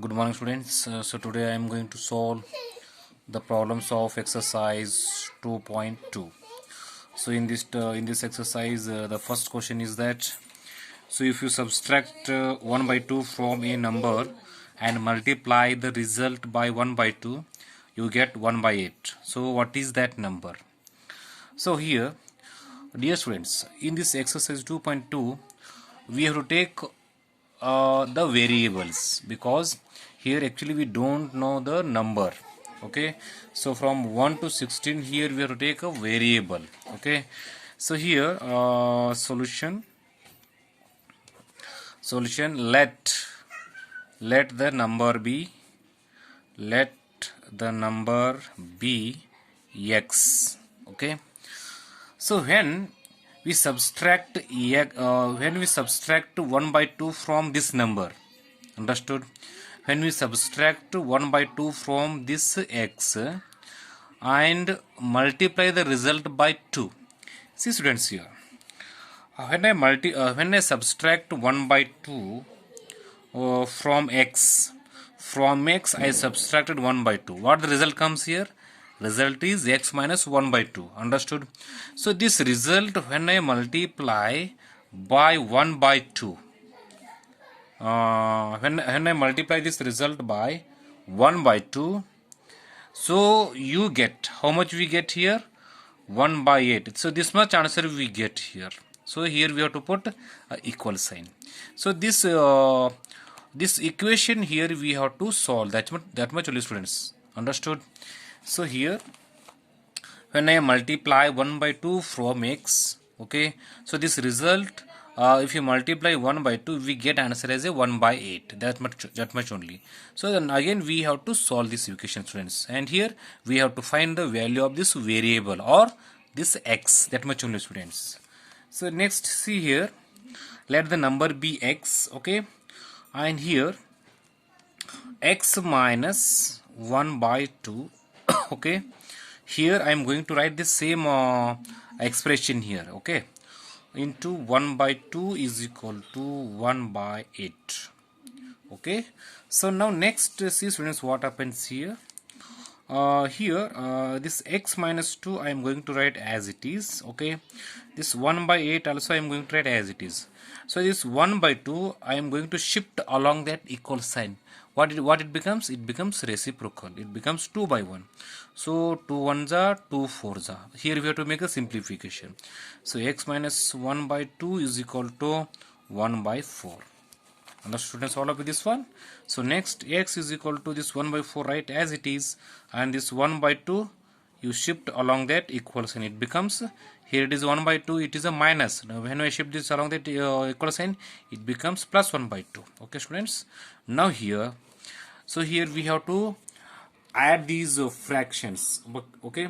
Good morning, students. So today I am going to solve the problems of exercise 2.2. So in this exercise, the first question is that if you subtract 1 by 2 from a number and multiply the result by 1 by 2, you get 1 by 8. So what is that number? So here, dear students, in this exercise 2.2, we have to take the variables, because here actually we don't know the number. Okay, so from 1 to 16 here we have to take a variable. Okay, so here solution let the number be x. Okay, so when we subtract 1 by 2 from this number, understood? When we subtract 1 by 2 from this x and multiply the result by 2. See students, here when I subtract 1 by 2 from x I subtracted 1 by 2. What the result comes here? Result is x minus 1 by 2. Understood? So this result, when I multiply by 1 by 2, when I multiply this result by 1 by 2, so you get, how much we get here? 1 by 8. So this much answer we get here. So here we have to put equal sign. So this equation here we have to solve. That much only, students. Understood? So here when I multiply 1 by 2 from x, okay, so this result, if you multiply 1 by 2, we get answer as a 1 by 8. That much only. So then again we have to solve this equation, students, and here we have to find the value of this variable or this x. That much only, students. So next, see here, let the number be x. Okay, and here x minus 1 by 2. Okay, here I am going to write the same expression here. Okay, into 1 by 2 is equal to 1 by 8. Okay, so now next, see students, what happens here. This x minus 2 I am going to write as it is. Okay, this 1 by 8 also I am going to write as it is. So this 1 by 2 I am going to shift along that equal sign. What it becomes? It becomes reciprocal. It becomes 2 by 1. So 2 1s are 2 4s are. Here we have to make a simplification. So x minus 1 by 2 is equal to 1 by 4. Understood, students, all of this one? So next, x is equal to this 1 by 4, right, as it is, and this 1 by 2 you shift along that equal sign. It becomes, here it is 1 by 2, it is a minus. Now when I shift this along that equal sign, it becomes plus 1 by 2. Okay, students. Now here, so here we have to add these fractions. Okay,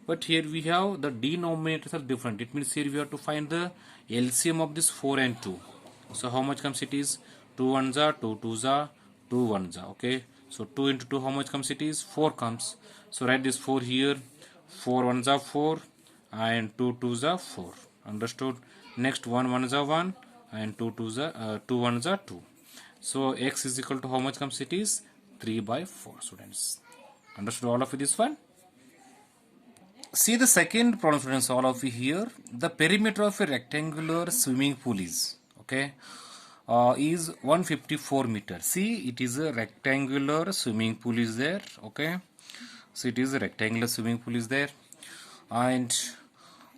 but here we have the denominators are different. It means here we have to find the LCM of this 4 and 2. So how much comes? It is 2 1s are 2 2s are 2 1s are. Okay, so 2 into 2, how much comes? It is 4 comes. So write this 4 here. 4 1s are 4 and 2 2s are 4. Understood? Next, 1 1s are 1 and 2 1s are 2. So x is equal to how much comes? It is 3 by 4, students. Understood all of this one? See the second problem, students, all of you here. The perimeter of a rectangular swimming pool is, okay, is 154 meters. See, it is a rectangular swimming pool is there. Okay, so it is a rectangular swimming pool is there, and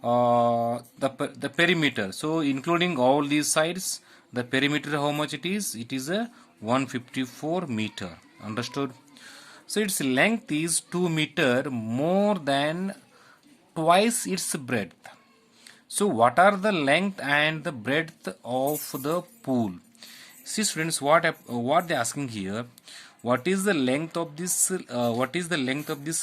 the perimeter, so including all these sides, the perimeter, how much it is? It is a 154 meter. Understood? So its length is 2 meter, more than twice its breadth. So what are the length and the breadth of the pool? See students, what they asking here, what is the length of this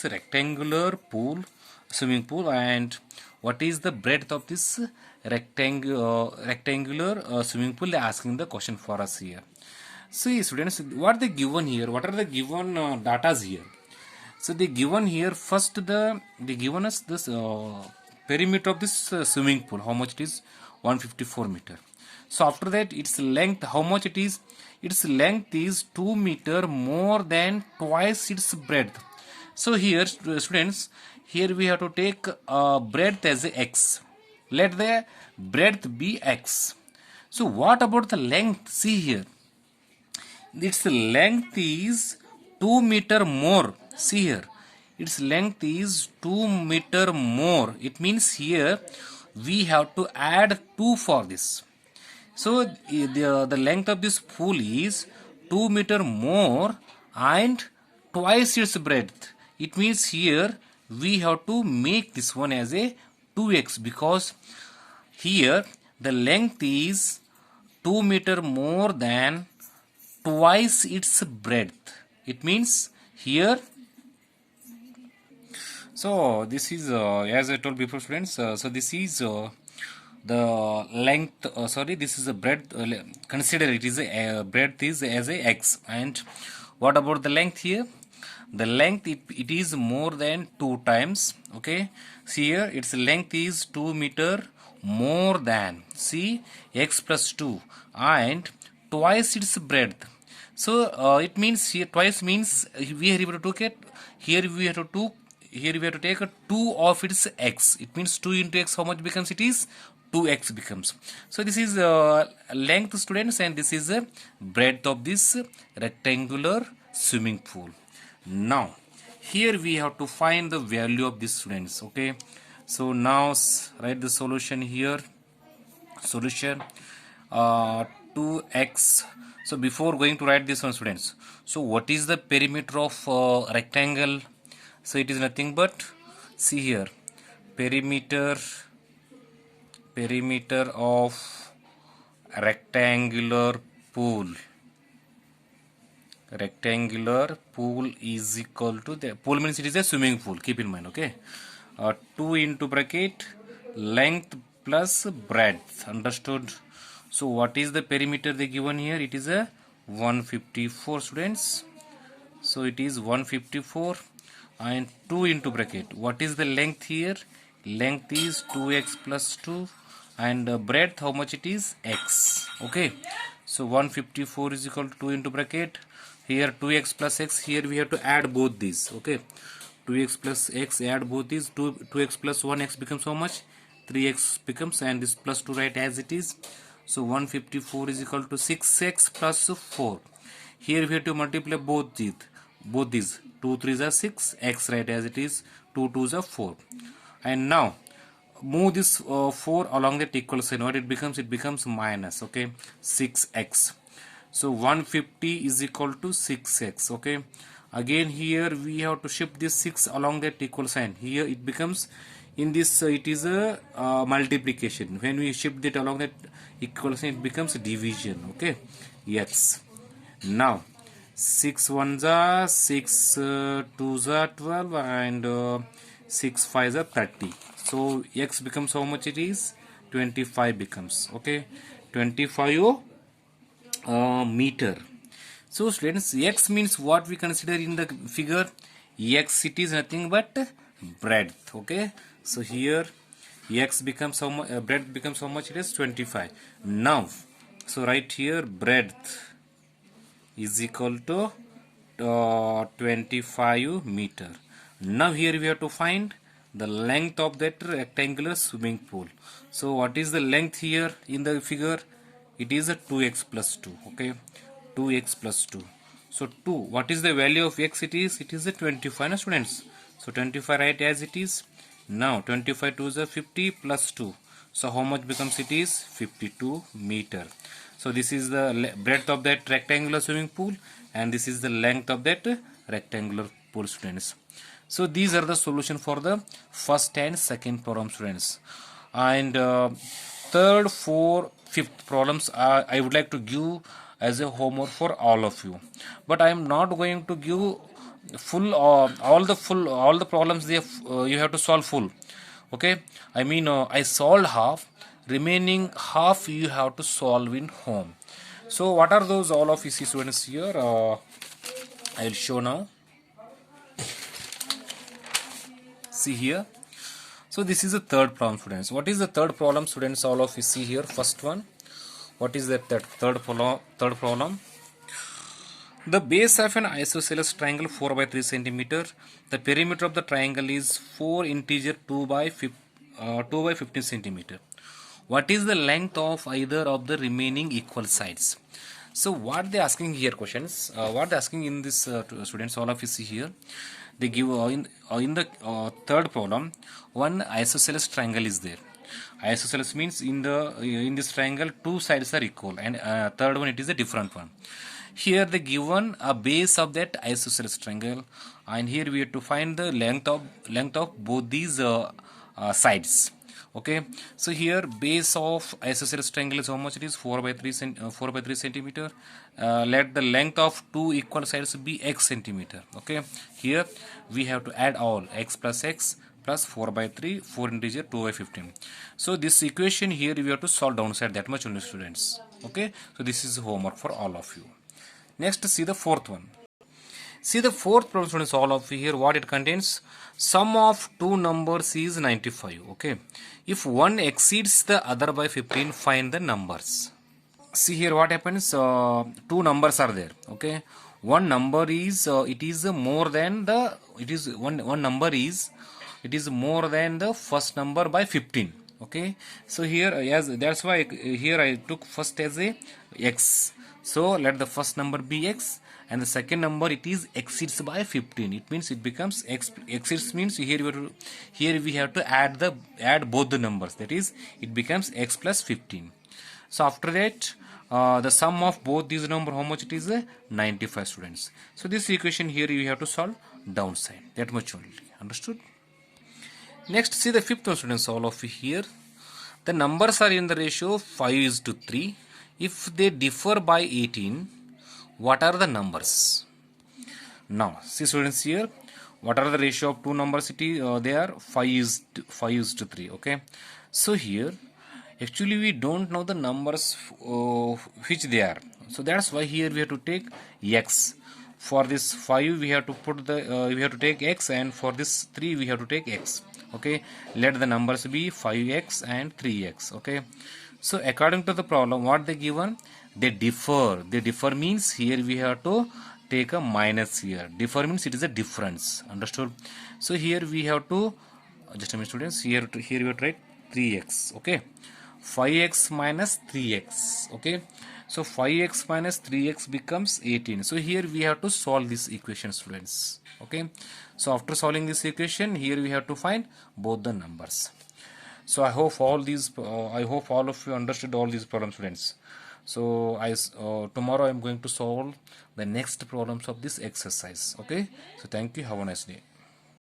rectangular pool, swimming pool, and what is the breadth of this rectangular swimming pool? They are asking the question for us here. See students, what they given here, what are the given datas here? So they given here, first they given us this perimeter of this swimming pool, how much it is? 154 meter. So after that, its length, how much it is? its length is 2 meter more than twice its breadth. So here students, here we have to take breadth as a x. Let the breadth be x. So what about the length? See here, its length is 2 meter more. See here, its length is 2 meter more. It means here we have to add 2 for this. So the length of this pool is 2 meter more and twice its breadth. It means here we have to make this one as a 2x, because here the length is 2 meter more than twice its breadth. It means here, so this is as I told before students, so this is the length, this is a breadth, consider it is a breadth is as a x. And what about the length here? The length, it is more than 2 times. Okay, see here its length is 2 meter more than, see, x plus 2 and twice its breadth. So it means here twice means we are able to take it, here we have to take a 2 of its x. It means 2 into x, how much becomes? It is 2x becomes. So this is length, students, and this is the breadth of this rectangular swimming pool. Now here we have to find the value of this, students. Okay, so now write the solution here. Solution 2x. So before going to write this one, students, so what is the perimeter of rectangle? So it is nothing but, see here, perimeter of rectangular pool. Rectangular pool is equal to, the pool means it is a swimming pool, keep in mind. Okay, 2 into bracket length plus breadth. Understood? So what is the perimeter they given here? It is a 154, students. So it is 154 and 2 into bracket. What is the length here? Length is 2x plus 2 and breadth, how much it is? X. Okay, so 154 is equal to 2 into bracket. Here 2x plus x, here we have to add both these. Okay, 2x plus x, add both these. 2x plus 1x becomes how much? 3x becomes, and this plus 2 right as it is. So 154 is equal to 6x plus 4. Here we have to multiply both these. 2 3s are 6, x right as it is, 2 2s are 4. And now move this 4 along that equal sign. What it becomes? It becomes minus. Okay, 6x. So 150 is equal to 6x. Okay, again here we have to shift this 6 along that equal sign. Here it becomes, in this it is a multiplication. When we shift it along that equal sign, it becomes division. Okay, x. Now 6 1s are 6, 2s are 12, and 6 5s are 30. So x becomes how much it is? 25 becomes. Okay, 25 meter. So students, x means what we consider in the figure? X, it is nothing but breadth. Okay, so here x becomes how much? Breadth becomes how much? It is 25. Now, so right here breadth is equal to 25 meter. Now here we have to find the length of that rectangular swimming pool. So what is the length here in the figure? It is a 2x plus 2. Okay, 2x plus 2. So 2, what is the value of x? It is a 25, no, students. So 25 right as it is. Now 25 2 is a 50 plus 2. So how much becomes? It is 52 meter. So this is the breadth of that rectangular swimming pool, and this is the length of that rectangular pool, students. So these are the solution for the first and second problem, students. And third, fourth, fifth problems I would like to give as a homework for all of you, but I am not going to give full all the problems they you have to solve full. Okay, I mean I solved half, remaining half you have to solve in home. So what are those? All of you see, students, here I will show now. See here. So this is the third problem, students. What is the third problem, students? All of you see here. First one. What is that third problem? The base of an isosceles triangle 4 by 3 centimeter. The perimeter of the triangle is 4 integer 2 by 15 centimeter. What is the length of either of the remaining equal sides? So what they asking here questions? What they asking in this students, all of you see here. They give in the third problem one isosceles triangle is there. Isosceles means in this triangle two sides are equal, and third one it is a different one. Here they given a base of that isosceles triangle, and here we have to find the length of both these sides. Okay, so here base of isosceles triangle is how much? It is 4 by 3 centimeter. Let the length of two equal sides be x centimeter. Okay, here we have to add all x plus 4 by 3, 4 integer 2 by 15. So this equation here we have to solve downside, that much only, students. Okay, so this is homework for all of you. Next, see the fourth one. See the fourth problem, students, all of you here, what it contains. Sum of two numbers is 95. Okay, if one exceeds the other by 15, find the numbers. See here what happens. Two numbers are there. Okay, one number is it is more than the one number is it is more than the first number by 15. Okay, so here as that's why here I took first as a x. So let the first number be x, and the second number it is exceeds by 15. It means it becomes x. Exceeds means here we have to add both the numbers. That is, it becomes x plus 15. So after that, the sum of both these number, how much it is? 95, students. So this equation here you have to solve downside. That much only. Understood? Next, see the fifth one, students. All of you here. The numbers are in the ratio 5:3. If they differ by 18, what are the numbers? Now, see students here. What are the ratio of two numbers? They are 5:3. Okay. So here, actually we don't know the numbers which they are. So that's why here we have to take x. For this 5 we have to put the we have to take x, and for this 3 we have to take x. Okay, let the numbers be 5x and 3x. Okay, so according to the problem, what they given, they differ means here we have to take a minus here. Differ means it is a difference. Understood? So here we have to just a minute, students. Here we have to write 3x. Okay, 5x minus 3x. Okay, so 5x minus 3x becomes 18. So here we have to solve this equation, students. Okay, so after solving this equation, here we have to find both the numbers. So I hope all of you understood all these problems, students. So tomorrow I am going to solve the next problems of this exercise. Okay, so thank you, have a nice day.